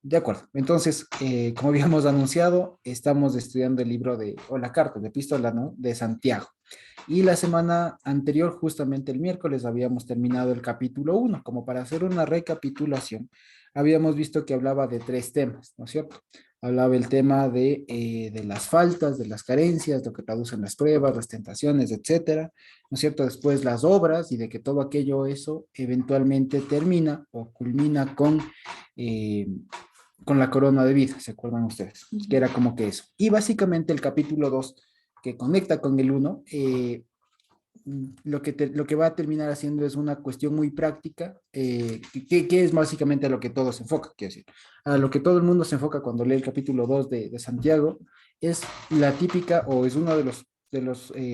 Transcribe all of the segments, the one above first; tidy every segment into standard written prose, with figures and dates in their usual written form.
De acuerdo. Entonces, como habíamos anunciado, estamos estudiando el libro o la carta de epístola, ¿no? De Santiago. Y la semana anterior, justamente el miércoles, habíamos terminado el capítulo uno. Como para hacer una recapitulación, habíamos visto que hablaba de tres temas, ¿no es cierto? Hablaba el tema de las faltas, de las carencias, lo que traducen las pruebas, las tentaciones, etcétera, ¿no es cierto? Después las obras y de que todo aquello, eso eventualmente termina o culmina eh, con la corona de vida, ¿se acuerdan ustedes? Que era como que eso. Y básicamente el capítulo 2 que conecta con el uno, lo que va a terminar haciendo es una cuestión muy práctica, que es básicamente a lo que todo se enfoca, quiero decir, a lo que todo el mundo se enfoca cuando lee el capítulo 2 de Santiago, es la típica o es uno de los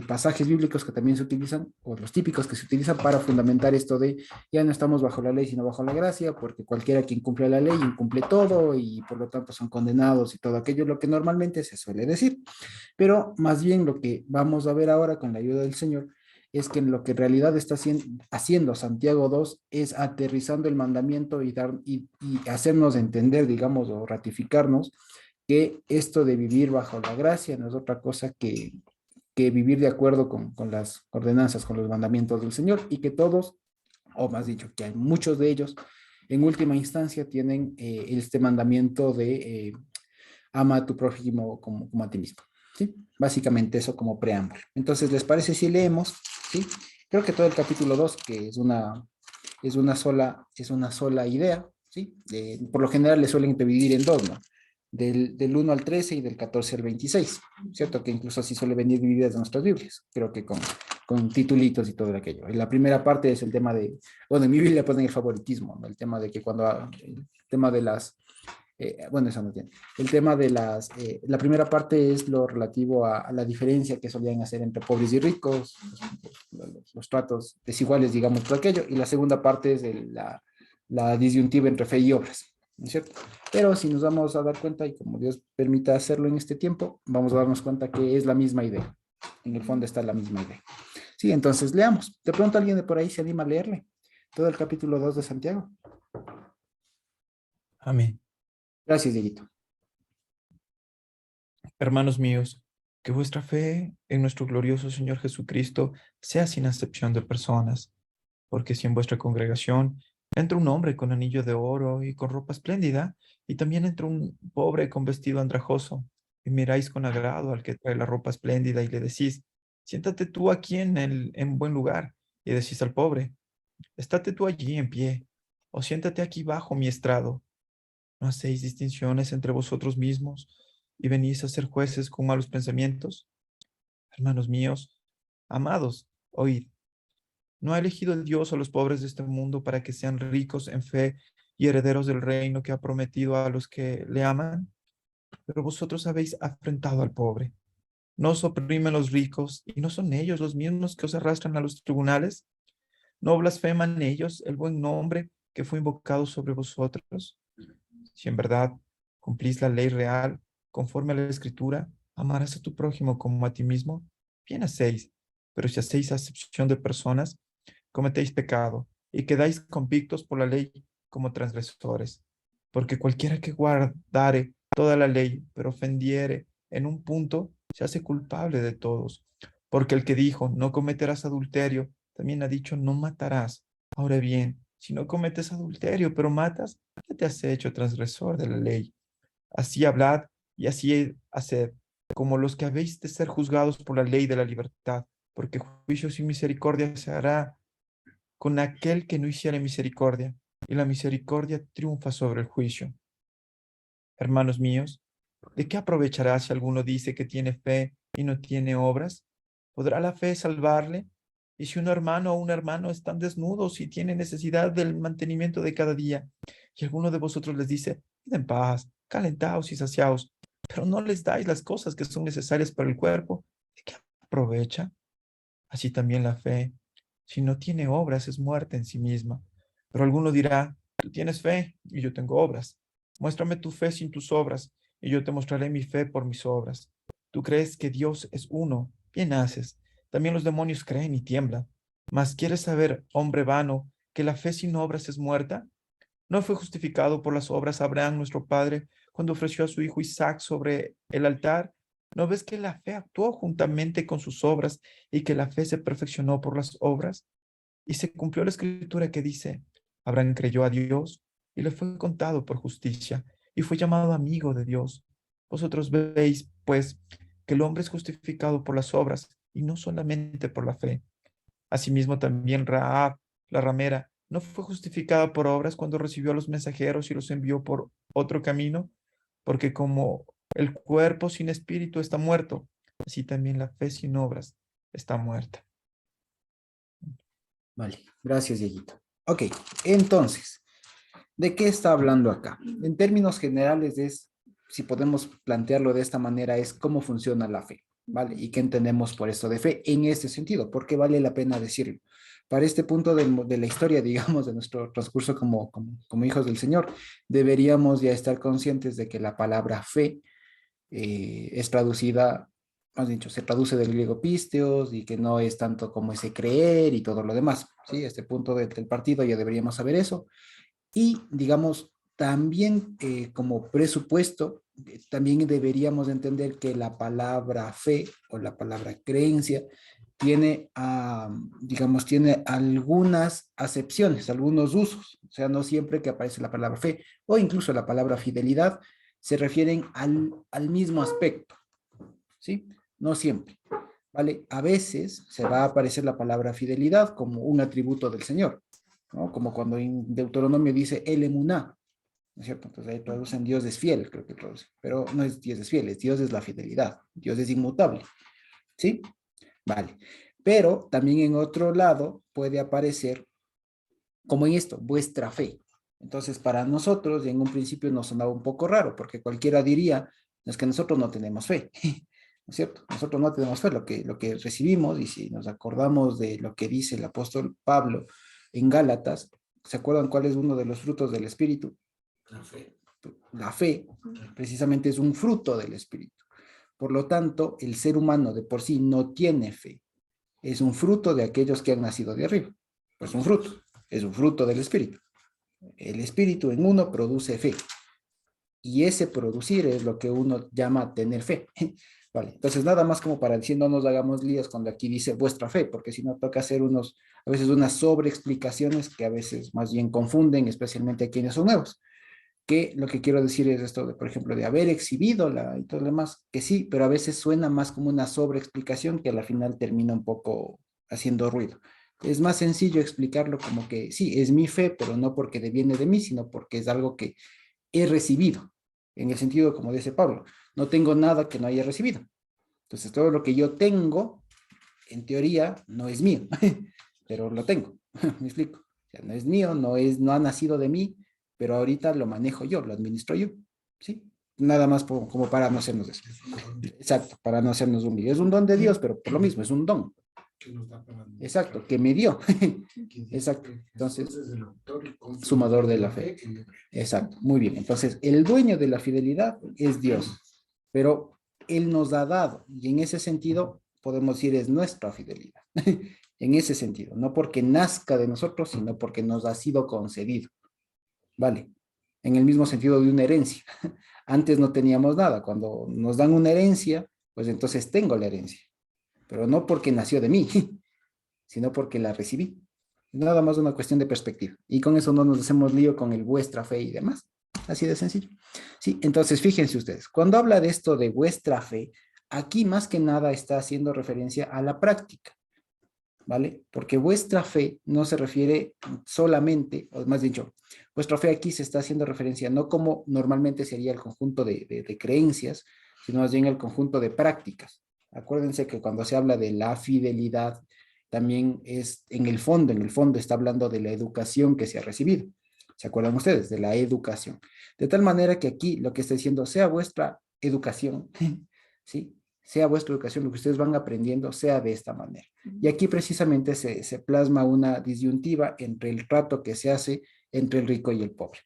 pasajes bíblicos que también se utilizan, o los típicos que se utilizan para fundamentar esto de ya no estamos bajo la ley, sino bajo la gracia, porque cualquiera que incumple la ley incumple todo y por lo tanto son condenados y todo aquello, lo que normalmente se suele decir. Pero más bien lo que vamos a ver ahora con la ayuda del Señor es que lo que en realidad está haciendo Santiago 2 es aterrizando el mandamiento y hacernos entender, digamos, o ratificarnos que esto de vivir bajo la gracia no es otra cosa que vivir de acuerdo con las ordenanzas, con los mandamientos del Señor, y que todos, o más dicho, que hay muchos de ellos, en última instancia tienen este mandamiento de ama a tu prójimo como a ti mismo. ¿Sí? Básicamente eso como preámbulo. Entonces, ¿les parece si leemos? ¿Sí? Creo que todo el capítulo 2 que es una sola idea, ¿sí? Por lo general le suelen dividir en dos, ¿no? Del 1 al 13 y del 14 al 26, ¿cierto? Que incluso así suele venir divididas en nuestras Biblias, creo que con titulitos y todo aquello. Y la primera parte es el tema bueno, en mi Biblia ponen el favoritismo, ¿no? El tema de que el tema de bueno, eso no tiene. El tema la primera parte es lo relativo a la diferencia que solían hacer entre pobres y ricos, los tratos desiguales, digamos, por aquello, y la segunda parte es la disyuntiva entre fe y obras, ¿no es cierto? Pero si nos vamos a dar cuenta, y como Dios permita hacerlo en este tiempo, vamos a darnos cuenta que es la misma idea. En el fondo está la misma idea. Sí, entonces leamos. De pronto alguien de por ahí se anima a leerle todo el capítulo 2 de Santiago. Amén. Gracias, Dieguito. Hermanos míos, que vuestra fe en nuestro glorioso Señor Jesucristo sea sin acepción de personas, porque si en vuestra congregación entra un hombre con anillo de oro y con ropa espléndida, y también entra un pobre con vestido andrajoso, y miráis con agrado al que trae la ropa espléndida y le decís, siéntate tú aquí en buen lugar, y decís al pobre, estate tú allí en pie, o siéntate aquí bajo mi estrado. ¿No hacéis distinciones entre vosotros mismos y venís a ser jueces con malos pensamientos? Hermanos míos, amados, oíd. ¿No ha elegido Dios a los pobres de este mundo para que sean ricos en fe y herederos del reino que ha prometido a los que le aman? Pero vosotros habéis afrentado al pobre. ¿No os oprimen los ricos y no son ellos los mismos que os arrastran a los tribunales? ¿No blasfeman ellos el buen nombre que fue invocado sobre vosotros? Si en verdad cumplís la ley real conforme a la Escritura, amarás a tu prójimo como a ti mismo, bien hacéis. Pero si hacéis acepción de personas, cometéis pecado y quedáis convictos por la ley como transgresores. Porque cualquiera que guardare toda la ley, pero ofendiere en un punto, se hace culpable de todos. Porque el que dijo, no cometerás adulterio, también ha dicho, no matarás. Ahora bien, si no cometes adulterio, pero matas, ¿qué te has hecho transgresor de la ley? Así hablad y así haced, como los que habéis de ser juzgados por la ley de la libertad, porque juicio sin misericordia se hará con aquel que no hiciere misericordia, y la misericordia triunfa sobre el juicio. Hermanos míos, ¿de qué aprovechará si alguno dice que tiene fe y no tiene obras? ¿Podrá la fe salvarle? Y si un hermano o un hermano están desnudos y tienen necesidad del mantenimiento de cada día, y alguno de vosotros les dice, id en paz, calentaos y saciaos, pero no les dais las cosas que son necesarias para el cuerpo, ¿de qué aprovecha? Así también la fe, si no tiene obras, es muerta en sí misma. Pero alguno dirá, tú tienes fe y yo tengo obras. Muéstrame tu fe sin tus obras, y yo te mostraré mi fe por mis obras. Tú crees que Dios es uno, bien haces. También los demonios creen y tiemblan. Mas ¿quieres saber, hombre vano, que la fe sin obras es muerta? ¿No fue justificado por las obras Abraham, nuestro padre, cuando ofreció a su hijo Isaac sobre el altar? ¿No ves que la fe actuó juntamente con sus obras y que la fe se perfeccionó por las obras? Y se cumplió la escritura que dice, Abraham creyó a Dios y le fue contado por justicia y fue llamado amigo de Dios. Vosotros veis, pues, que el hombre es justificado por las obras y no solamente por la fe. Asimismo, también Rahab, la ramera, no fue justificada por obras cuando recibió a los mensajeros y los envió por otro camino, porque como el cuerpo sin espíritu está muerto, así también la fe sin obras está muerta. Vale, gracias, Dieguito. Ok, entonces, ¿de qué está hablando acá? En términos generales es, si podemos plantearlo de esta manera, es cómo funciona la fe, ¿vale? Y qué entendemos por esto de fe en este sentido, porque vale la pena decirlo. Para este punto de la historia, digamos, de nuestro transcurso como hijos del Señor, deberíamos ya estar conscientes de que la palabra fe es traducida, más dicho, se traduce del griego pisteos y que no es tanto como ese creer y todo lo demás, ¿sí? Este punto del partido ya deberíamos saber eso. Y, digamos, también como presupuesto, también deberíamos entender que la palabra fe o la palabra creencia tiene, digamos, tiene algunas acepciones, algunos usos. O sea, no siempre que aparece la palabra fe o incluso la palabra fidelidad se refieren al mismo aspecto, ¿sí? No siempre, ¿vale? A veces se va a aparecer la palabra fidelidad como un atributo del Señor, ¿no? Como cuando en Deuteronomio dice el emuná, ¿no es cierto? Entonces ahí traducen Dios es fiel, creo que traduce, pero no es Dios es fiel, es Dios es la fidelidad, Dios es inmutable, ¿sí? Vale. Pero también en otro lado puede aparecer como en esto, vuestra fe. Entonces, para nosotros, en un principio nos sonaba un poco raro, porque cualquiera diría, es que nosotros no tenemos fe, ¿no es cierto? Nosotros no tenemos fe, lo que recibimos, y si nos acordamos de lo que dice el apóstol Pablo en Gálatas, ¿se acuerdan cuál es uno de los frutos del Espíritu? La fe. La fe, precisamente, es un fruto del Espíritu. Por lo tanto, el ser humano de por sí no tiene fe. Es un fruto de aquellos que han nacido de arriba. Pues un fruto, es un fruto del Espíritu. El Espíritu en uno produce fe. Y ese producir es lo que uno llama tener fe. Vale, entonces nada más como para decir, no nos hagamos líos cuando aquí dice vuestra fe, porque si no toca hacer a veces unas sobreexplicaciones que a veces más bien confunden, especialmente a quienes son nuevos. Que lo que quiero decir es esto de, por ejemplo, de haber exhibido y todo lo demás, que sí, pero a veces suena más como una sobreexplicación que al final termina un poco haciendo ruido. Es más sencillo explicarlo como que sí, es mi fe, pero no porque viene de mí, sino porque es algo que he recibido, en el sentido, como dice Pablo, no tengo nada que no haya recibido. Entonces, todo lo que yo tengo, en teoría, no es mío, pero lo tengo. ¿Me explico? O sea, no es mío, no ha nacido de mí, pero ahorita lo manejo yo, lo administro yo, ¿sí? Nada más como para no hacernos eso. Exacto, para no hacernos un lío. Es un don de Dios, pero por lo mismo, es un don. Exacto, que me dio. Exacto. Entonces, sumador de la fe. Exacto, muy bien. Entonces, el dueño de la fidelidad es Dios, pero Él nos ha dado, y en ese sentido podemos decir es nuestra fidelidad. En ese sentido, no porque nazca de nosotros, sino porque nos ha sido concedido. ¿Vale? En el mismo sentido de una herencia. Antes no teníamos nada. Cuando nos dan una herencia, pues entonces tengo la herencia. Pero no porque nació de mí, sino porque la recibí. Nada más una cuestión de perspectiva. Y con eso no nos hacemos lío con el vuestra fe y demás. Así de sencillo. Sí, entonces fíjense ustedes, cuando habla de esto de vuestra fe, aquí más que nada está haciendo referencia a la práctica. ¿Vale? Porque vuestra fe no se refiere solamente, o más dicho, vuestra fe aquí se está haciendo referencia no como normalmente sería el conjunto de creencias, sino más bien el conjunto de prácticas. Acuérdense que cuando se habla de la fidelidad, también es en el fondo está hablando de la educación que se ha recibido. ¿Se acuerdan ustedes? De la educación. De tal manera que aquí lo que está diciendo, sea vuestra educación, ¿sí? Sea vuestra educación, lo que ustedes van aprendiendo, sea de esta manera. Y aquí precisamente se plasma una disyuntiva entre el trato que se hace entre el rico y el pobre,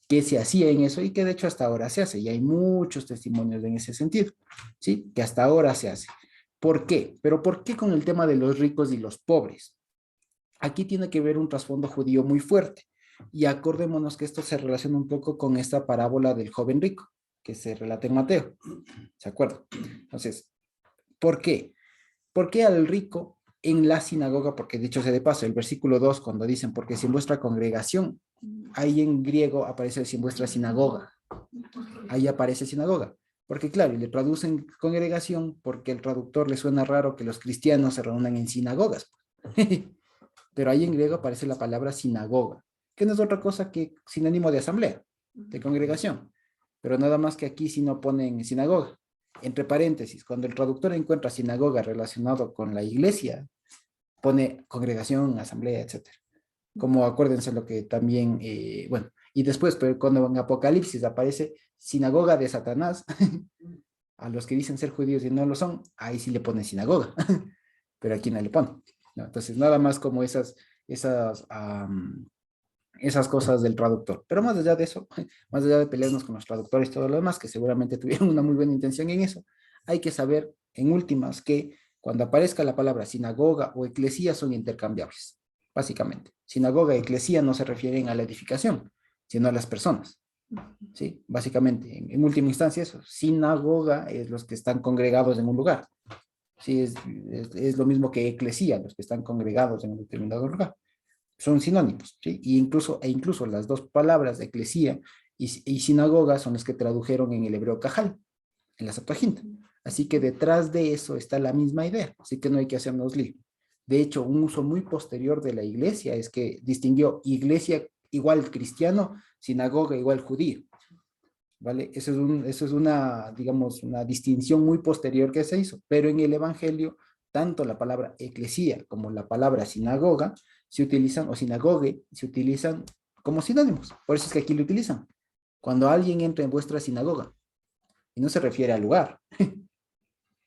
que se hacía en eso y que de hecho hasta ahora se hace, y hay muchos testimonios en ese sentido, ¿sí? Que hasta ahora se hace. ¿Por qué? Pero ¿por qué con el tema de los ricos y los pobres? Aquí tiene que ver un trasfondo judío muy fuerte, Y acordémonos que esto se relaciona un poco con esta parábola del joven rico, que se relata en Mateo. ¿Se acuerdan? Entonces, ¿por qué? ¿Por qué al rico en la sinagoga? Porque dicho sea de paso, el versículo 2, cuando dicen, porque si en vuestra congregación, ahí en griego aparece si en vuestra sinagoga. Ahí aparece sinagoga. Porque claro, y le traducen congregación porque el traductor le suena raro que los cristianos se reúnan en sinagogas. Pero ahí en griego aparece la palabra sinagoga, que no es otra cosa que sinónimo de asamblea, de congregación. Pero nada más que aquí si no ponen sinagoga. Entre paréntesis, cuando el traductor encuentra sinagoga relacionado con la iglesia, pone congregación, asamblea, etcétera. Como acuérdense lo que también, bueno, y después, pero cuando en Apocalipsis aparece sinagoga de Satanás, a los que dicen ser judíos y no lo son, ahí sí le pone sinagoga, pero aquí no le pone, ¿no? Entonces, nada más como esas cosas del traductor. Pero más allá de eso, más allá de pelearnos con los traductores y todo lo demás, que seguramente tuvieron una muy buena intención en eso, hay que saber, en últimas, que cuando aparezca la palabra sinagoga o eclesía son intercambiables, básicamente. Sinagoga y eclesía no se refieren a la edificación, sino a las personas. Sí, básicamente, en última instancia eso. Sinagoga es los que están congregados en un lugar. Sí, es lo mismo que eclesía, los que están congregados en un determinado lugar. Son sinónimos, ¿sí? E incluso las dos palabras, eclesía y sinagoga, son las que tradujeron en el hebreo cajal, en la Septuaginta. Así que detrás de eso está la misma idea, así que no hay que hacernos lío. De hecho, un uso muy posterior de la iglesia es que distinguió iglesia igual cristiano, sinagoga igual judío, ¿vale? Eso es una, digamos, una distinción muy posterior que se hizo, pero en el Evangelio, tanto la palabra eclesía como la palabra sinagoga se utilizan, o sinagogue, se utilizan como sinónimos. Por eso es que aquí lo utilizan. Cuando alguien entra en vuestra sinagoga, y no se refiere al lugar,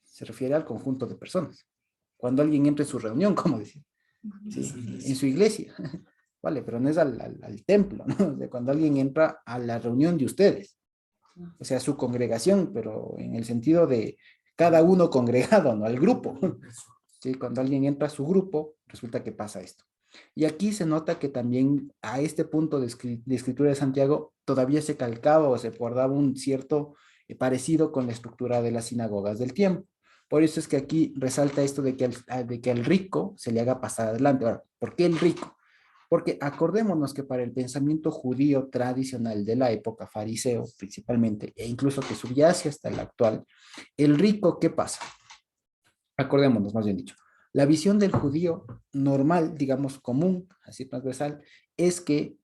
se refiere al conjunto de personas. Cuando alguien entra en su reunión, como decía, ¿sí? En su iglesia, ¿vale? Pero no es al templo, ¿no? De cuando alguien entra a la reunión de ustedes, o sea, su congregación, pero en el sentido de cada uno congregado, no al grupo. ¿Sí? Cuando alguien entra a su grupo, resulta que pasa esto. Y aquí se nota que también a este punto de escritura de Santiago todavía se calcaba o se guardaba un cierto parecido con la estructura de las sinagogas del tiempo. Por eso es que aquí resalta esto de que al rico se le haga pasar adelante. Ahora, ¿por qué el rico? Porque acordémonos que para el pensamiento judío tradicional de la época, fariseo principalmente, e incluso que subyace hasta el actual, el rico, ¿qué pasa? Acordémonos, más bien dicho. La visión del judío normal, digamos común, así transversal, es que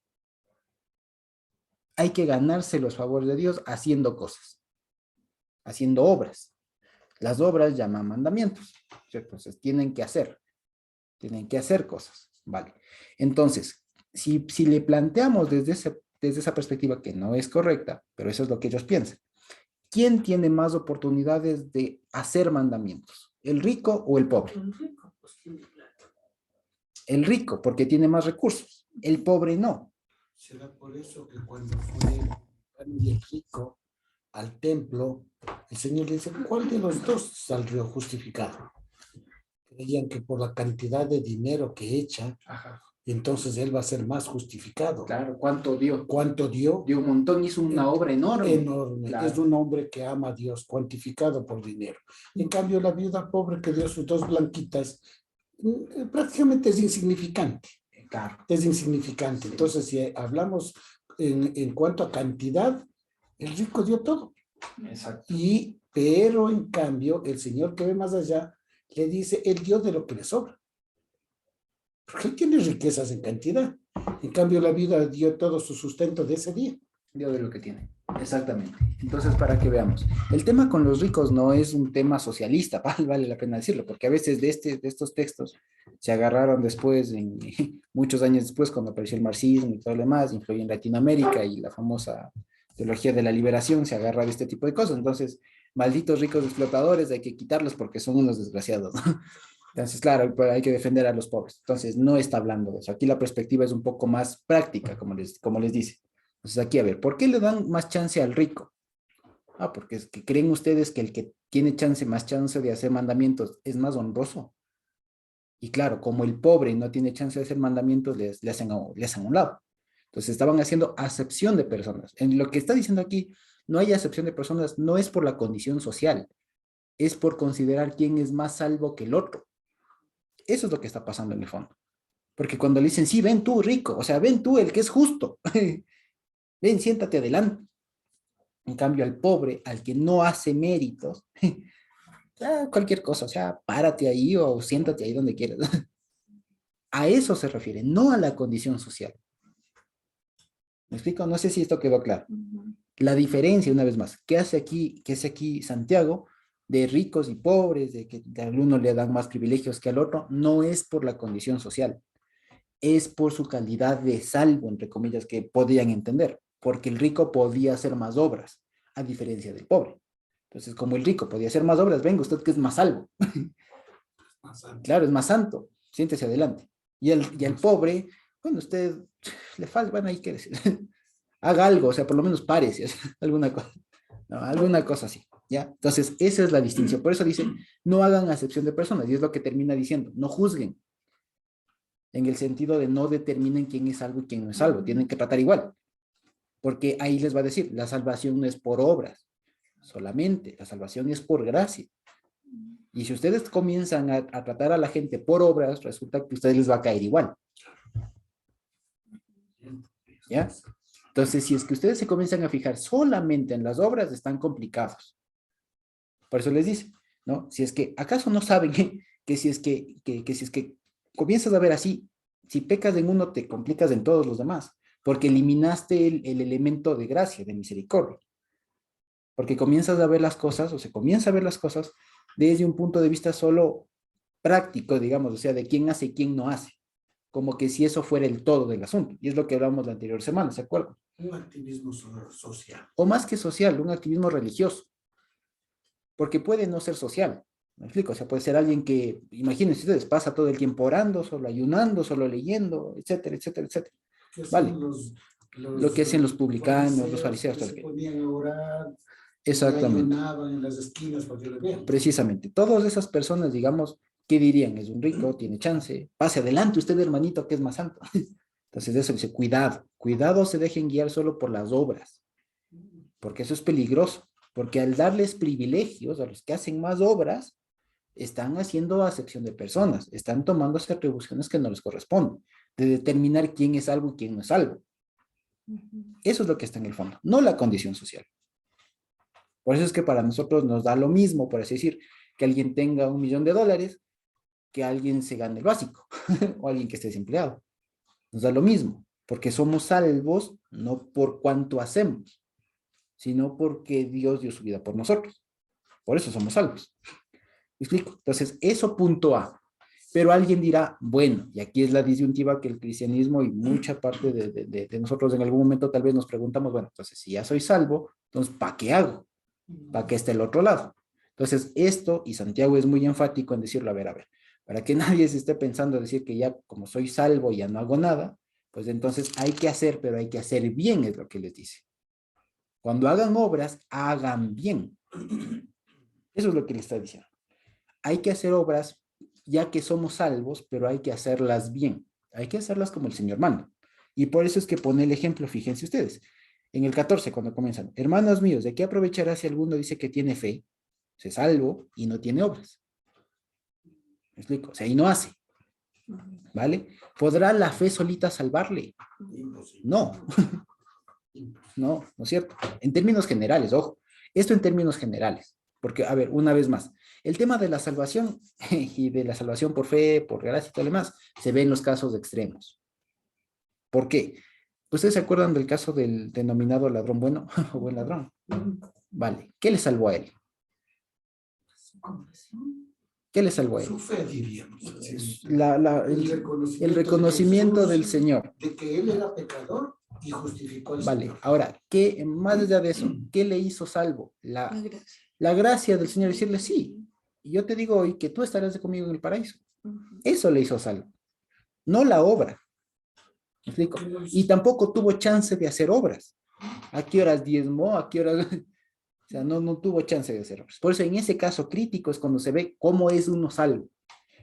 hay que ganarse los favores de Dios haciendo cosas, haciendo obras. Las obras llaman mandamientos, ¿cierto? Entonces tienen que hacer cosas, ¿vale? Entonces, si le planteamos desde esa perspectiva que no es correcta, pero eso es lo que ellos piensan, ¿quién tiene más oportunidades de hacer mandamientos? ¿El rico o el pobre? El rico, pues tiene plata. El rico, porque tiene más recursos. El pobre no. Será por eso que cuando fue el rico al templo, el Señor le dice, ¿cuál de los dos salió justificado? Creían que por la cantidad de dinero que echa, Ajá. entonces él va a ser más justificado. Claro, ¿cuánto dio? ¿Cuánto dio? Dio un montón, hizo una obra enorme. Enorme. Claro. Es un hombre que ama a Dios, cuantificado por dinero. En cambio, la viuda pobre que dio sus dos blanquitas, prácticamente es insignificante. Claro. Es insignificante. Entonces, si hablamos en cuanto a cantidad, el rico dio todo. Exacto. Pero en cambio, el Señor que ve más allá, le dice, él dio de lo que le sobra. Porque él tiene riquezas en cantidad. En cambio, la viuda dio todo su sustento de ese día. Dio de lo que tiene. Exactamente. Entonces, para que veamos. El tema con los ricos no es un tema socialista, vale la pena decirlo, porque a veces de estos textos se agarraron después, muchos años después, cuando apareció el marxismo y todo lo demás, influyó en Latinoamérica y la famosa teología de la liberación se agarra de este tipo de cosas. Entonces, malditos ricos explotadores, hay que quitarlos porque son unos desgraciados, ¿no? Entonces, claro, hay que defender a los pobres. Entonces, no está hablando de eso. Aquí la perspectiva es un poco más práctica, como les dice. Entonces, aquí, a ver, ¿por qué le dan más chance al rico? Porque es que creen ustedes que el que tiene más chance de hacer mandamientos es más honroso. Y claro, como el pobre no tiene chance de hacer mandamientos, le hacen a un lado. Entonces estaban haciendo acepción de personas. En lo que está diciendo aquí, no hay acepción de personas, no es por la condición social, es por considerar quién es más salvo que el otro. Eso es lo que está pasando en el fondo. Porque cuando le dicen, sí, ven tú, rico, o sea, ven tú el que es justo, ven, siéntate adelante. En cambio, al pobre, al que no hace méritos, cualquier cosa, o sea, párate ahí o siéntate ahí donde quieras. A eso se refiere, no a la condición social. ¿Me explico? No sé si esto quedó claro. La diferencia, una vez más, qué hace aquí Santiago de ricos y pobres, de que a alguno le dan más privilegios que al otro, no es por la condición social, es por su calidad de salvo, entre comillas, que podían entender, porque el rico podía hacer más obras, a diferencia del pobre. Entonces, como el rico podía hacer más obras, venga usted que es más salvo. Claro, es más santo, siéntese adelante. Y el pobre, bueno, usted le falta, bueno, ahí qué decir. Haga algo, o sea, por lo menos párese, o sea, alguna cosa, no, alguna cosa así, ¿ya? Entonces, esa es la distinción. Por eso dice, no hagan acepción de personas, y es lo que termina diciendo, no juzguen, en el sentido de no determinen quién es salvo y quién no es salvo, tienen que tratar igual, porque ahí les va a decir, la salvación no es por obras, solamente, la salvación es por gracia. Y si ustedes comienzan a tratar a la gente por obras, resulta que a ustedes les va a caer igual. ¿Ya? Entonces, si es que ustedes se comienzan a fijar solamente en las obras, están complicados. Por eso les dice, ¿no? Si es que, ¿acaso no saben que si es que comienzas a ver así, si pecas en uno, te complicas en todos los demás? Porque eliminaste el elemento de gracia, de misericordia. Porque comienzas a ver las cosas, o se comienza a ver las cosas desde un punto de vista solo práctico, digamos, o sea, de quién hace y quién no hace. Como que si eso fuera el todo del asunto. Y es lo que hablamos la anterior semana, ¿se acuerdan? Un activismo social. O más que social, un activismo religioso. Porque puede no ser social. ¿Me explico? O sea, puede ser alguien que, imagínense ustedes, pasa todo el tiempo orando, solo ayunando, solo leyendo, etcétera, etcétera, etcétera. Vale. Lo que hacen los publicanos, los fariseos. Se ponían a orar. Exactamente. En las esquinas para que lo vean. Precisamente. Todas esas personas, digamos, ¿qué dirían? Es un rico, tiene chance. Pase adelante usted, hermanito, que es más santo. Entonces eso dice, cuidado. Cuidado se dejen guiar solo por las obras. Porque eso es peligroso. Porque al darles privilegios a los que hacen más obras, están haciendo acepción de personas. Están tomándose atribuciones que no les corresponden. De determinar quién es salvo y quién no es salvo. Eso es lo que está en el fondo. No la condición social. Por eso es que para nosotros nos da lo mismo, por así decir, que alguien tenga $1.000.000 que alguien se gane el básico o alguien que esté desempleado. Nos da lo mismo, porque somos salvos no por cuánto hacemos, sino porque Dios dio su vida por nosotros. Por eso somos salvos. ¿Me explico? Entonces, eso punto A. Pero alguien dirá, bueno, y aquí es la disyuntiva que el cristianismo y mucha parte de nosotros en algún momento tal vez nos preguntamos, bueno, entonces si ya soy salvo, entonces ¿para qué hago? ¿Para qué está el otro lado? Entonces, esto, y Santiago es muy enfático en decirlo, a ver, para que nadie se esté pensando decir que ya como soy salvo ya no hago nada, pues entonces hay que hacer, pero hay que hacer bien, es lo que les dice. Cuando hagan obras, hagan bien. Eso es lo que le está diciendo. Hay que hacer obras ya que somos salvos, pero hay que hacerlas bien. Hay que hacerlas como el Señor manda. Y por eso es que pone el ejemplo, fíjense ustedes. En el 14, cuando comienzan, hermanos míos, ¿de qué aprovechará si alguno dice que tiene fe, se salvo y no tiene obras? ¿Me explico? O sea, y no hace. ¿Vale? ¿Podrá la fe solita salvarle? No. No, ¿no es cierto? En términos generales, ojo. Esto en términos generales. Porque, a ver, una vez más, el tema de la salvación y de la salvación por fe, por gracia y todo lo demás, se ve en los casos extremos. ¿Por qué? ¿Ustedes se acuerdan del caso del denominado ladrón bueno o buen ladrón? Vale, ¿qué le salvó a él? ¿Qué le salvó a él? Su fe, diríamos. El reconocimiento del Señor. De que él era pecador y justificó al Vale, Señor. ahora, ¿qué, más allá de eso, qué le hizo salvo? La gracia del Señor, decirle sí. Y yo te digo hoy que tú estarás conmigo en el paraíso. Eso le hizo salvo. No la obra. ¿Me explico? Y tampoco tuvo chance de hacer obras. ¿A qué horas diezmó? ¿A qué horas? O sea, no tuvo chance de hacer obras. Por eso en ese caso crítico es cuando se ve cómo es uno salvo.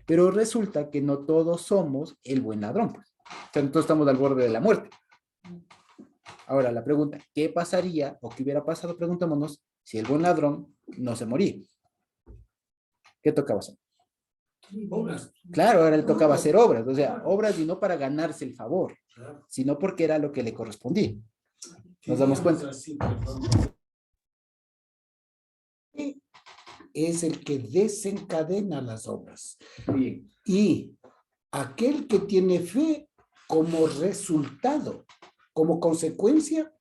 Pero resulta que no todos somos el buen ladrón. Pues. O sea, nosotros estamos al borde de la muerte. Ahora, la pregunta, ¿qué pasaría o qué hubiera pasado? Preguntémonos si el buen ladrón no se moría. ¿Qué tocaba hacer? Obras. Claro, ahora le tocaba hacer obras, o sea, obras y no para ganarse el favor, Claro. sino porque era lo que le correspondía. Nos damos cuenta. Así, perdón. Es el que desencadena las obras. Bien. Y aquel que tiene fe como resultado, como consecuencia,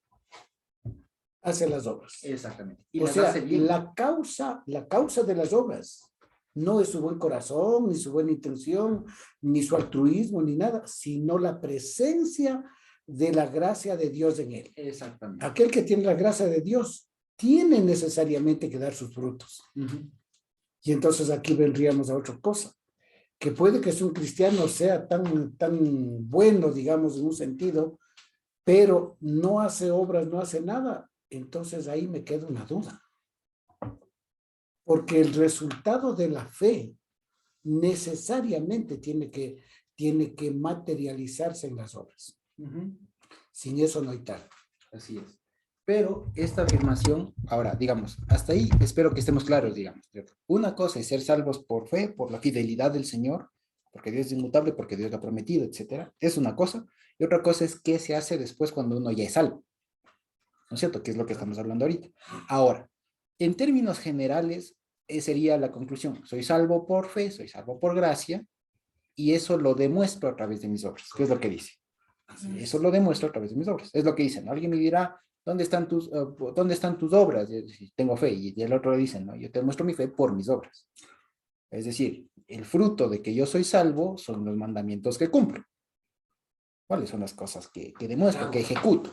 hace las obras. Exactamente. Y O las sea, hace bien. la causa de las obras no es su buen corazón, ni su buena intención, ni su altruismo, ni nada, sino la presencia de la gracia de Dios en él. Exactamente. Aquel que tiene la gracia de Dios tiene necesariamente que dar sus frutos. Y entonces aquí vendríamos a otra cosa, que puede que un cristiano sea tan bueno, digamos, en un sentido, pero no hace obras, no hace nada. Entonces ahí me queda una duda. Porque el resultado de la fe necesariamente tiene que materializarse en las obras. Sin eso no hay tal. Así es. Pero esta afirmación, ahora, digamos, hasta ahí espero que estemos claros, digamos. Una cosa es ser salvos por fe, por la fidelidad del Señor, porque Dios es inmutable, porque Dios lo ha prometido, etcétera. Es una cosa. Y otra cosa es qué se hace después cuando uno ya es salvo. ¿No es cierto? Que es lo que estamos hablando ahorita. Ahora, en términos generales, sería la conclusión. Soy salvo por fe, soy salvo por gracia, y eso lo demuestro a través de mis obras. ¿Qué es lo que dice? Eso lo demuestro a través de mis obras. Es lo que dicen, ¿no? Alguien me dirá, ¿dónde están tus obras? Y si tengo fe. Y el otro le dice, no, yo te muestro mi fe por mis obras. Es decir, el fruto de que yo soy salvo son los mandamientos que cumplo. ¿Cuáles son las cosas que demuestro, que ejecuto?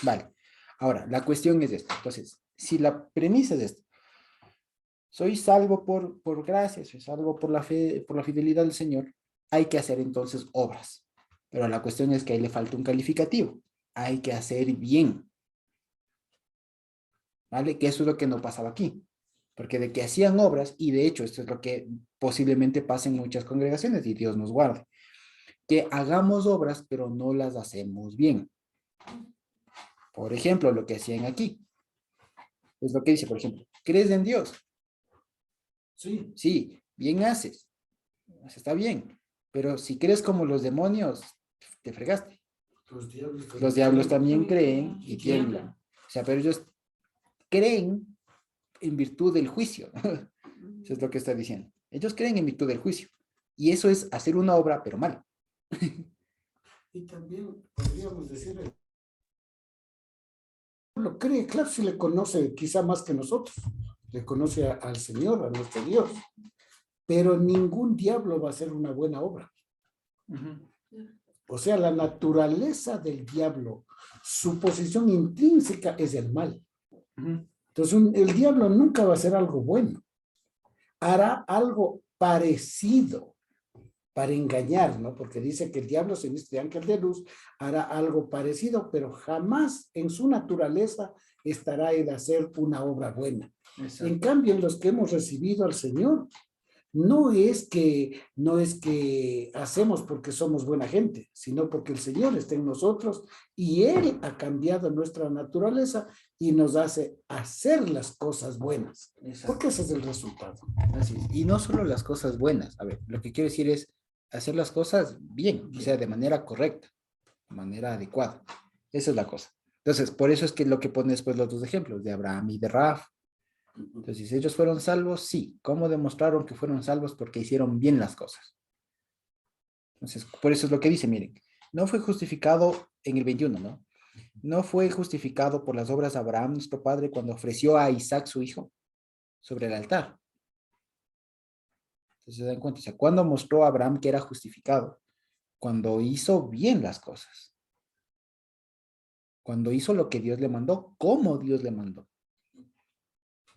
Vale. Ahora, la cuestión es esta. Entonces, si la premisa es esta, soy salvo por gracia, soy salvo por la fe, por la fidelidad del Señor, hay que hacer entonces obras. Pero la cuestión es que ahí le falta un calificativo. Hay que hacer bien. ¿Vale? Que eso es lo que no pasaba aquí. Porque de que hacían obras, y de hecho esto es lo que posiblemente pasa en muchas congregaciones, y Dios nos guarde, que hagamos obras, pero no las hacemos bien. Por ejemplo, lo que hacían aquí. Es lo que dice, por ejemplo, ¿crees en Dios? Sí. Sí, bien haces. Está bien. Pero si crees como los demonios, te fregaste. Los diablos también creen y tiemblan. O sea, pero ellos creen en virtud del juicio. Eso es lo que está diciendo. Ellos creen en virtud del juicio. Y eso es hacer una obra, pero mal. Y también podríamos decir, lo cree, claro, si le conoce quizá más que nosotros, le conoce al Señor, a nuestro Dios, pero ningún diablo va a hacer una buena obra. O sea, la naturaleza del diablo, su posición intrínseca es el mal. Entonces, el diablo nunca va a hacer algo bueno. Hará algo parecido para engañar, ¿no? Porque dice que el diablo se viste de ángel de luz, hará algo parecido, pero jamás en su naturaleza estará el hacer una obra buena. Exacto. En cambio, en los que hemos recibido al Señor, no es que hacemos porque somos buena gente, sino porque el Señor está en nosotros y Él ha cambiado nuestra naturaleza y nos hace hacer las cosas buenas. Exacto. Porque ese es el resultado. Así es. Y no solo las cosas buenas. A ver, lo que quiero decir es hacer las cosas bien, o sea, de manera correcta, de manera adecuada. Esa es la cosa. Entonces, por eso es que lo que pone después los dos ejemplos, de Abraham y de Rahab. Entonces, ellos fueron salvos, sí. ¿Cómo demostraron que fueron salvos? Porque hicieron bien las cosas. Entonces, por eso es lo que dice, miren, no fue justificado en el 21, ¿no? No fue justificado por las obras de Abraham, nuestro padre, cuando ofreció a Isaac, su hijo, sobre el altar. Entonces, se dan cuenta, o sea, ¿cuándo mostró a Abraham que era justificado? Cuando hizo bien las cosas. Cuando hizo lo que Dios le mandó, como Dios le mandó.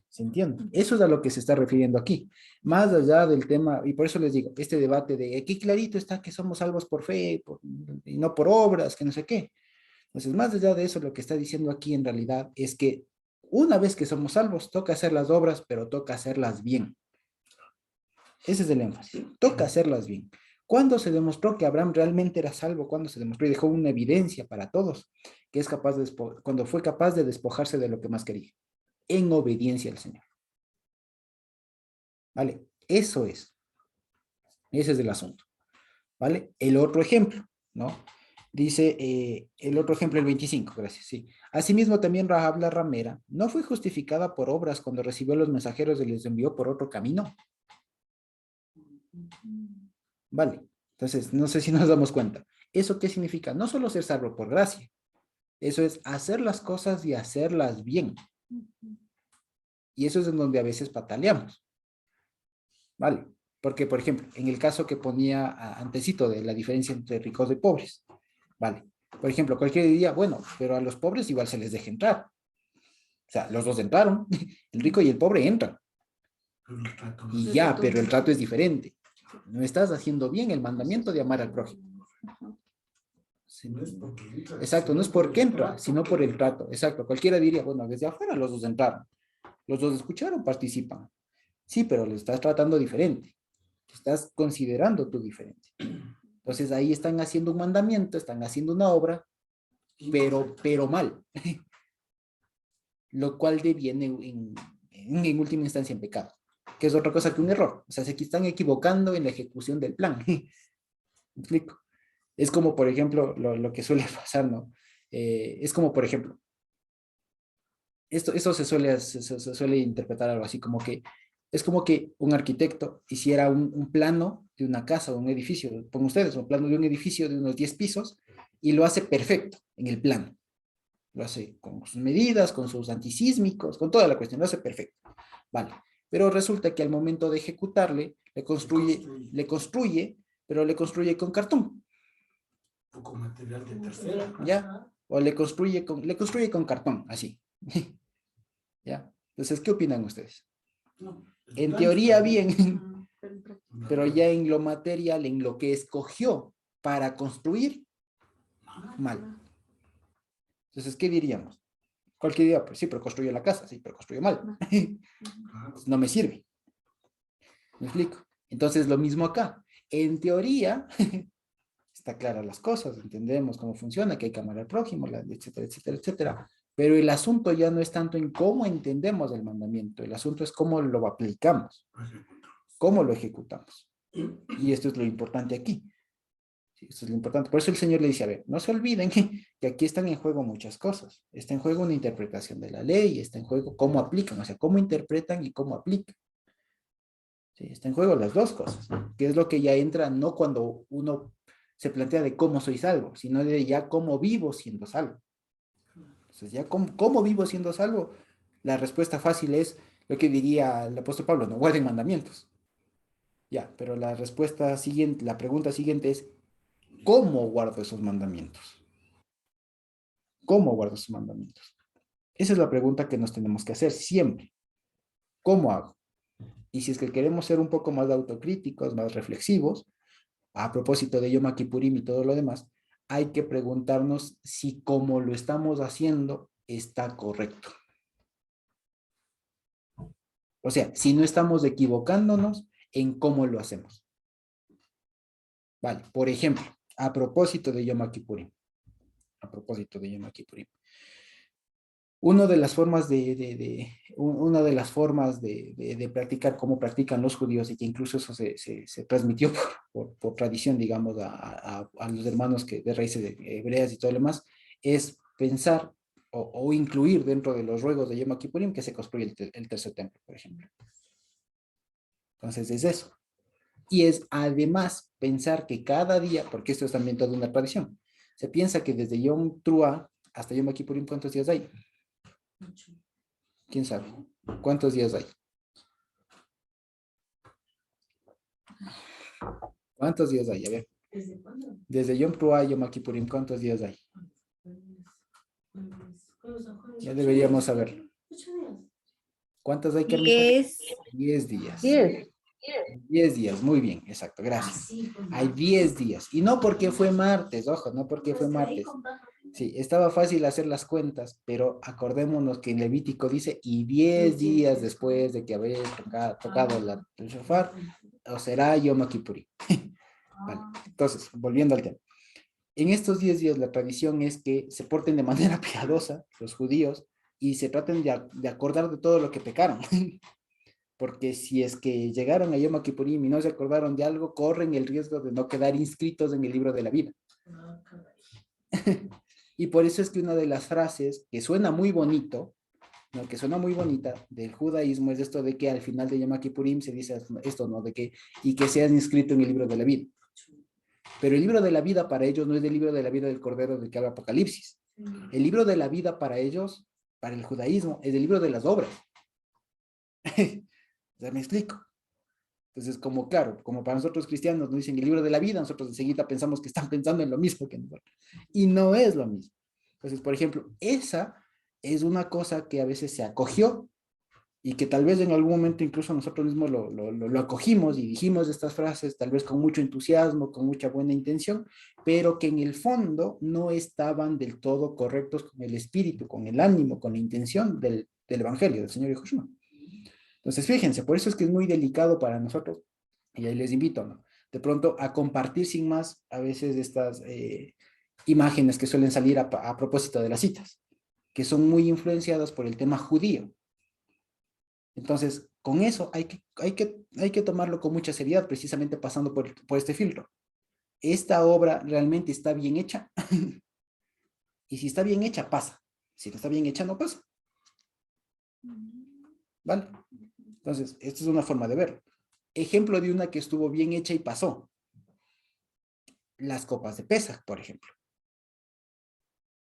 ¿Se entiende? Eso es a lo que se está refiriendo aquí. Más allá del tema, y por eso les digo, este debate de aquí clarito está que somos salvos por fe y no por obras, que no sé qué. Entonces, más allá de eso, lo que está diciendo aquí en realidad es que una vez que somos salvos, toca hacer las obras, pero toca hacerlas bien. Ese es el énfasis. Toca hacerlas bien. ¿Cuándo se demostró que Abraham realmente era salvo? ¿Cuándo se demostró y dejó una evidencia para todos? Que es capaz de cuando fue capaz de despojarse de lo que más quería, en obediencia al Señor. ¿Vale? Eso es. Ese es el asunto. ¿Vale? El otro ejemplo, ¿no? Dice el otro ejemplo, el 25, gracias, sí. Asimismo, también Rahab la ramera no fue justificada por obras cuando recibió a los mensajeros y les envió por otro camino. Vale, entonces, no sé si nos damos cuenta. ¿Eso qué significa? No solo ser salvo por gracia, eso es hacer las cosas y hacerlas bien. Y eso es en donde a veces pataleamos. ¿Vale? Porque, por ejemplo, en el caso que ponía antecito de la diferencia entre ricos y pobres, ¿vale? Por ejemplo, cualquiera diría, bueno, pero a los pobres igual se les deja entrar. O sea, los dos entraron, el rico y el pobre entran. Y ya, pero el trato es diferente. No estás haciendo bien el mandamiento de amar al prójimo. Exacto, no es porque entra, sino por el trato. Exacto, cualquiera diría, bueno, desde afuera los dos entraron. Los dos escucharon, participan. Sí, pero le estás tratando diferente. Estás considerando tu diferencia. Entonces ahí están haciendo un mandamiento, están haciendo una obra, pero mal. Lo cual deviene en última instancia en pecado, que es otra cosa que un error. O sea, se están equivocando en la ejecución del plan. ¿Me explico? Es como, por ejemplo, lo que suele pasar, ¿no? Es como, por ejemplo, esto se suele interpretar algo así como que es como que un arquitecto hiciera un plano de una casa o un edificio, pongan ustedes, un plano de un edificio de unos 10 pisos y lo hace perfecto en el plano. Lo hace con sus medidas, con sus antisísmicos, con toda la cuestión, lo hace perfecto. Vale. Pero resulta que al momento de ejecutarle, le construye, pero le construye con cartón. O con material de tercera. ¿Ya? O le construye con cartón, así. ¿Ya? Entonces, ¿qué opinan ustedes? No, En teoría bien, pero ya en lo material, en lo que escogió para construir, mal. Entonces, ¿qué diríamos? Cualquier día, pues sí, pero construyó la casa, sí, pero construyó mal. Pues no me sirve. ¿Me explico? Entonces, lo mismo acá. En teoría, está claras las cosas, entendemos cómo funciona, que hay que amar al prójimo, etcétera, etcétera, etcétera. Pero el asunto ya no es tanto en cómo entendemos el mandamiento, el asunto es cómo lo aplicamos, cómo lo ejecutamos. Y esto es lo importante aquí. Sí, esto es lo importante. Por eso el Señor le dice, a ver, no se olviden que aquí están en juego muchas cosas. Está en juego una interpretación de la ley, está en juego cómo aplican, o sea, cómo interpretan y cómo aplican. Sí, está en juego las dos cosas, que es lo que ya entra no cuando uno se plantea de cómo soy salvo, sino de ya cómo vivo siendo salvo. Entonces, ya cómo vivo siendo salvo, la respuesta fácil es lo que diría el apóstol Pablo, no guarden mandamientos. Ya, pero la respuesta siguiente, la pregunta siguiente es, ¿cómo guardo esos mandamientos? ¿Cómo guardo esos mandamientos? Esa es la pregunta que nos tenemos que hacer siempre. ¿Cómo hago? Y si es que queremos ser un poco más autocríticos, más reflexivos, a propósito de Yom Kippurim y todo lo demás, hay que preguntarnos si como lo estamos haciendo está correcto. O sea, si no estamos equivocándonos en cómo lo hacemos. Vale, por ejemplo, a propósito de Yom Kippurim. A propósito de Yom Kippurim. Una de las formas de practicar cómo practican los judíos y que incluso eso se transmitió por tradición, digamos, a los hermanos de raíces hebreas y todo lo demás, es pensar o incluir dentro de los ruegos de Yom Kippurim que se construye el tercer templo, por ejemplo. Entonces es eso. Y es además pensar que cada día, porque esto es también toda una tradición, se piensa que desde Yom Teruah hasta Yom Kippurim, ¿cuántos días hay? ¿Quién sabe? ¿Cuántos días hay? ¿Cuántos días hay? A ver. ¿Desde cuándo? Desde Yom Teruah a Yom Kippurim, ¿cuántos días hay? Ya deberíamos saberlo. 8 días. ¿Cuántos hay, Carmita? 10 días. 10 días, muy bien, exacto, gracias. Hay 10 días. Y no porque fue martes, ojo, no porque fue martes. Sí, estaba fácil hacer las cuentas, pero acordémonos que en Levítico dice, y 10 días después de que habéis tocado el shofar, o será Yom Kippurim. Vale. Entonces, volviendo al tema. En estos 10 días la tradición es que se porten de manera piadosa los judíos y se traten de acordar de todo lo que pecaron. Porque si es que llegaron a Yom Kippurim y no se acordaron de algo, corren el riesgo de no quedar inscritos en el libro de la vida. Y por eso es que una de las frases que suena muy bonito, ¿no? Que suena muy bonita del judaísmo es esto de que al final de Yom Kippurim se dice esto, ¿no? De que, y que sean inscrito en el libro de la vida. Pero el libro de la vida para ellos no es el libro de la vida del Cordero del que habla Apocalipsis. El libro de la vida para ellos, para el judaísmo, es el libro de las obras. ¿Ya me explico? Entonces, como claro, como para nosotros cristianos nos dicen el libro de la vida, nosotros enseguida pensamos que están pensando en lo mismo que nosotros. Y no es lo mismo. Entonces, por ejemplo, esa es una cosa que a veces se acogió y que tal vez en algún momento incluso nosotros mismos lo acogimos y dijimos estas frases tal vez con mucho entusiasmo, con mucha buena intención, pero que en el fondo no estaban del todo correctos con el espíritu, con el ánimo, con la intención del evangelio del Señor Yahushua. Entonces, fíjense, por eso es que es muy delicado para nosotros, y ahí les invito, ¿no? De pronto a compartir sin más a veces estas imágenes que suelen salir a propósito de las citas, que son muy influenciadas por el tema judío. Entonces, con eso hay que tomarlo con mucha seriedad, precisamente pasando por este filtro. ¿Esta obra realmente está bien hecha? Y si está bien hecha, pasa. Si no está bien hecha, no pasa. ¿Vale? Entonces, esta es una forma de verlo. Ejemplo de una que estuvo bien hecha y pasó. Las copas de Pesaj, por ejemplo.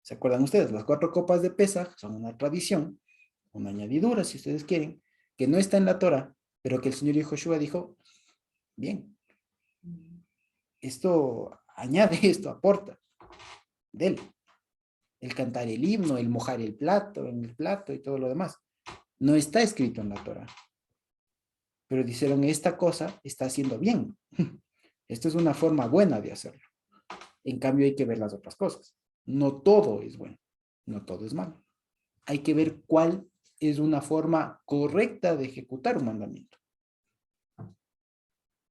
¿Se acuerdan ustedes? Las 4 copas de Pesaj son una tradición, una añadidura, si ustedes quieren, que no está en la Torah, pero que el Señor Yahushua dijo, bien, esto añade, esto aporta, dele. El cantar el himno, el mojar el plato, en el plato y todo lo demás. No está escrito en la Torah. Pero dijeron, esta cosa está haciendo bien. Esto es una forma buena de hacerlo. En cambio, hay que ver las otras cosas. No todo es bueno, no todo es malo. Hay que ver cuál es una forma correcta de ejecutar un mandamiento.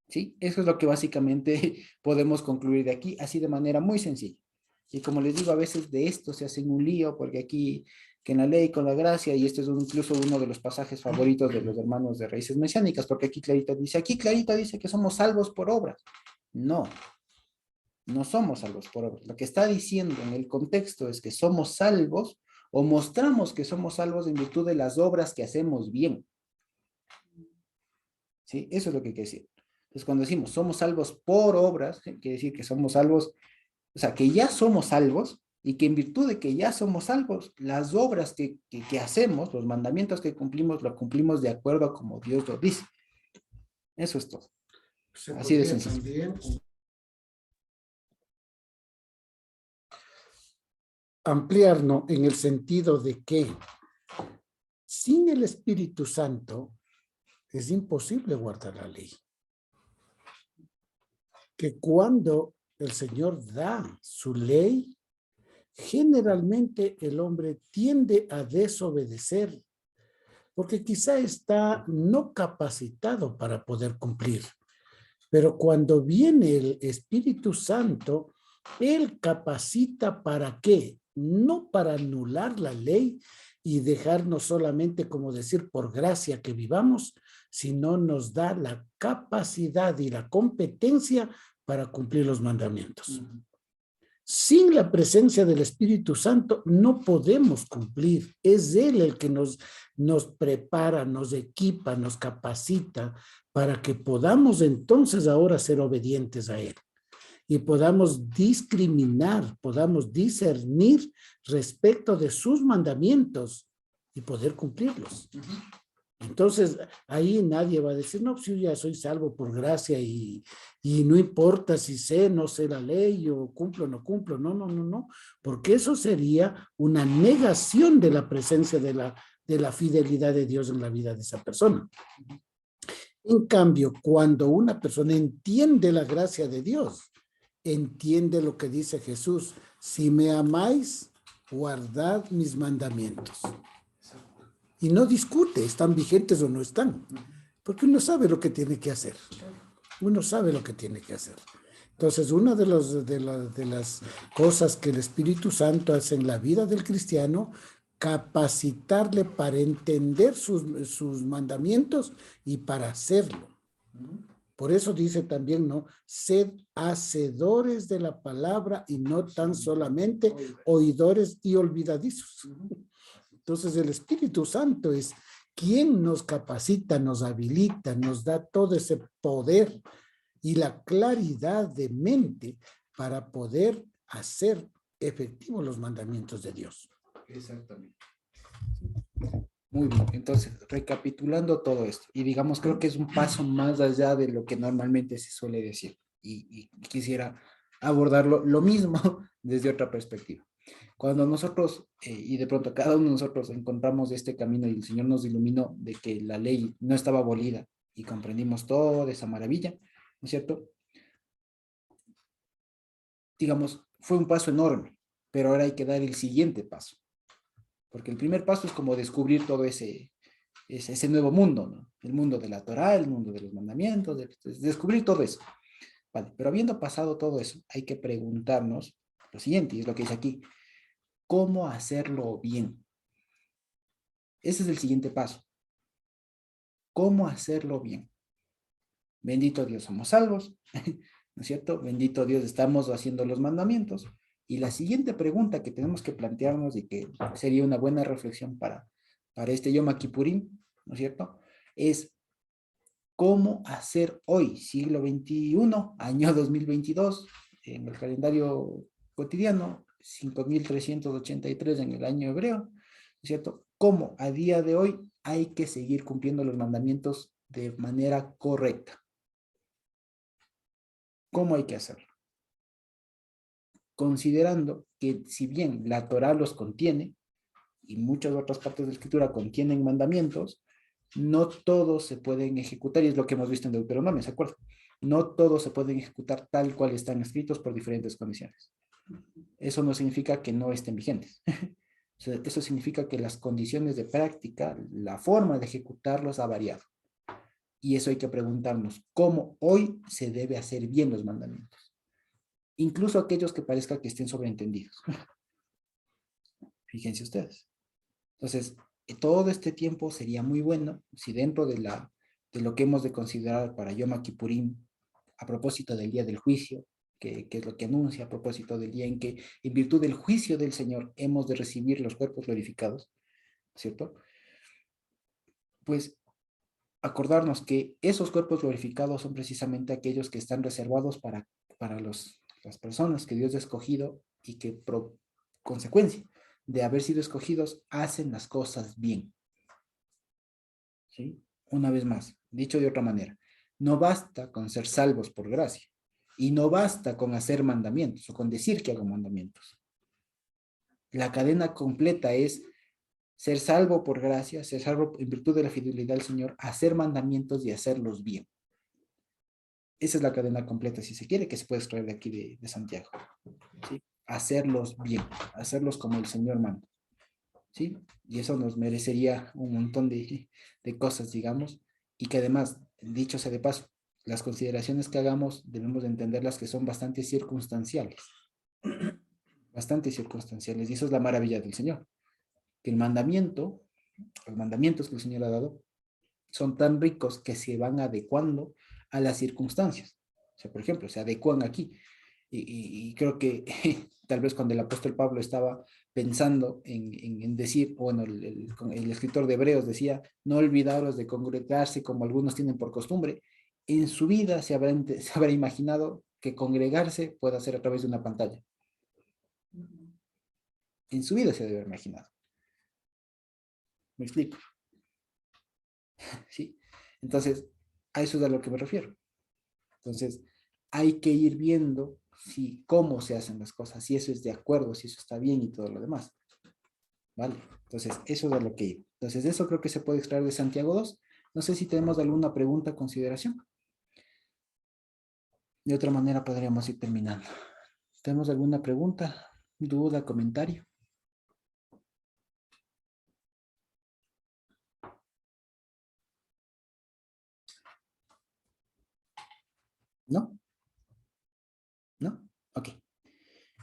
¿Sí? Eso es lo que básicamente podemos concluir de aquí, así de manera muy sencilla. Y como les digo, a veces de esto se hace un lío, porque aquí, que en la ley con la gracia, y este es incluso uno de los pasajes favoritos de los hermanos de Raíces Mesiánicas, porque aquí clarito dice que somos salvos por obras. No, no somos salvos por obras. Lo que está diciendo en el contexto es que somos salvos o mostramos que somos salvos en virtud de las obras que hacemos bien. ¿Sí? Eso es lo que quiere decir. Entonces, cuando decimos somos salvos por obras, quiere decir que somos salvos, o sea, que ya somos salvos y que en virtud de que ya somos salvos, las obras que hacemos, los mandamientos que cumplimos, lo cumplimos de acuerdo a como Dios lo dice. Eso es todo. Así de sencillo. También ampliarnos en el sentido de que sin el Espíritu Santo es imposible guardar la ley. Que cuando el Señor da su ley, generalmente el hombre tiende a desobedecer, porque quizá está no capacitado para poder cumplir. Pero cuando viene el Espíritu Santo, Él capacita ¿para qué? No para anular la ley y dejarnos solamente, como decir, por gracia que vivamos, sino nos da la capacidad y la competencia para cumplir los mandamientos. Sin la presencia del Espíritu Santo no podemos cumplir. Es Él el que nos prepara, nos equipa, nos capacita para que podamos entonces ahora ser obedientes a Él y podamos discriminar, podamos discernir respecto de sus mandamientos y poder cumplirlos. Entonces, ahí nadie va a decir, no, pues yo ya soy salvo por gracia y no importa si sé, no sé la ley o cumplo o no cumplo. No, porque eso sería una negación de la presencia de la fidelidad de Dios en la vida de esa persona. En cambio, cuando una persona entiende la gracia de Dios, entiende lo que dice Jesús, si me amáis, guardad mis mandamientos. Y no discute, ¿están vigentes o no están? Porque uno sabe lo que tiene que hacer. Uno sabe lo que tiene que hacer. Entonces, una de las cosas que el Espíritu Santo hace en la vida del cristiano, capacitarle para entender sus mandamientos y para hacerlo. Por eso dice también, ¿no? Sed hacedores de la palabra y no tan solamente oidores y olvidadizos. Entonces, el Espíritu Santo es quien nos capacita, nos habilita, nos da todo ese poder y la claridad de mente para poder hacer efectivos los mandamientos de Dios. Exactamente. Muy bien, entonces, recapitulando todo esto, y digamos, creo que es un paso más allá de lo que normalmente se suele decir, y quisiera abordarlo lo mismo desde otra perspectiva. Cuando nosotros, y de pronto cada uno de nosotros encontramos este camino y el Señor nos iluminó de que la ley no estaba abolida y comprendimos toda esa maravilla, ¿no es cierto? Digamos, fue un paso enorme, pero ahora hay que dar el siguiente paso, porque el primer paso es como descubrir todo ese nuevo mundo, ¿no? El mundo de la Torá, el mundo de los mandamientos, descubrir todo eso. Vale, pero habiendo pasado todo eso, hay que preguntarnos lo siguiente, y es lo que dice aquí, ¿cómo hacerlo bien? Ese es el siguiente paso. ¿Cómo hacerlo bien? Bendito Dios, somos salvos, ¿no es cierto? Bendito Dios, estamos haciendo los mandamientos. Y la siguiente pregunta que tenemos que plantearnos y que sería una buena reflexión para este Yom Kippurim, ¿no es cierto? Es cómo hacer hoy, siglo XXI, año 2022, en el calendario cotidiano, 5383 en el año hebreo, ¿no es cierto? Cómo a día de hoy hay que seguir cumpliendo los mandamientos de manera correcta. ¿Cómo hay que hacerlo? Considerando que si bien la Torá los contiene, y muchas otras partes de la Escritura contienen mandamientos, no todos se pueden ejecutar, y es lo que hemos visto en Deuteronomio, ¿se acuerdan? No todos se pueden ejecutar tal cual están escritos por diferentes condiciones. Eso no significa que no estén vigentes. O sea, eso significa que las condiciones de práctica, la forma de ejecutarlos ha variado. Y eso hay que preguntarnos, ¿cómo hoy se debe hacer bien los mandamientos? Incluso aquellos que parezca que estén sobreentendidos. Fíjense ustedes. Entonces, todo este tiempo sería muy bueno si dentro de lo que hemos de considerar para Yom Kippurim, a propósito del día del juicio, que es lo que anuncia, a propósito del día en que, en virtud del juicio del Señor, hemos de recibir los cuerpos glorificados, ¿cierto? Pues acordarnos que esos cuerpos glorificados son precisamente aquellos que están reservados para las personas que Dios ha escogido y que por consecuencia de haber sido escogidos hacen las cosas bien. ¿Sí? Una vez más, dicho de otra manera, no basta con ser salvos por gracia y no basta con hacer mandamientos o con decir que hago mandamientos. La cadena completa es ser salvo por gracia, ser salvo en virtud de la fidelidad al Señor, hacer mandamientos y hacerlos bien. Esa es la cadena completa, si se quiere, que se puede extraer de aquí de Santiago. ¿Sí? Hacerlos bien, hacerlos como el Señor manda. ¿Sí? Y eso nos merecería un montón de cosas, digamos, y que además, dicho sea de paso, las consideraciones que hagamos debemos de entenderlas que son bastante circunstanciales, y eso es la maravilla del Señor, que los mandamientos que el Señor ha dado, son tan ricos que se van adecuando a las circunstancias. O sea, por ejemplo, se adecuan aquí. Y creo que tal vez cuando el apóstol Pablo estaba pensando en decir, bueno, el escritor de Hebreos decía, no olvidaros de congregarse como algunos tienen por costumbre, en su vida se habrá imaginado que congregarse pueda ser a través de una pantalla. En su vida se debe haber imaginado. ¿Me explico? ¿Sí? Entonces, a eso es a lo que me refiero. Entonces, hay que ir viendo cómo se hacen las cosas, si eso es de acuerdo, si eso está bien y todo lo demás. ¿Vale? Entonces, eso es a lo que iba. Entonces, eso creo que se puede extraer de Santiago 2. No sé si tenemos alguna pregunta, consideración. De otra manera podríamos ir terminando. ¿Tenemos alguna pregunta, duda, comentario? ¿No?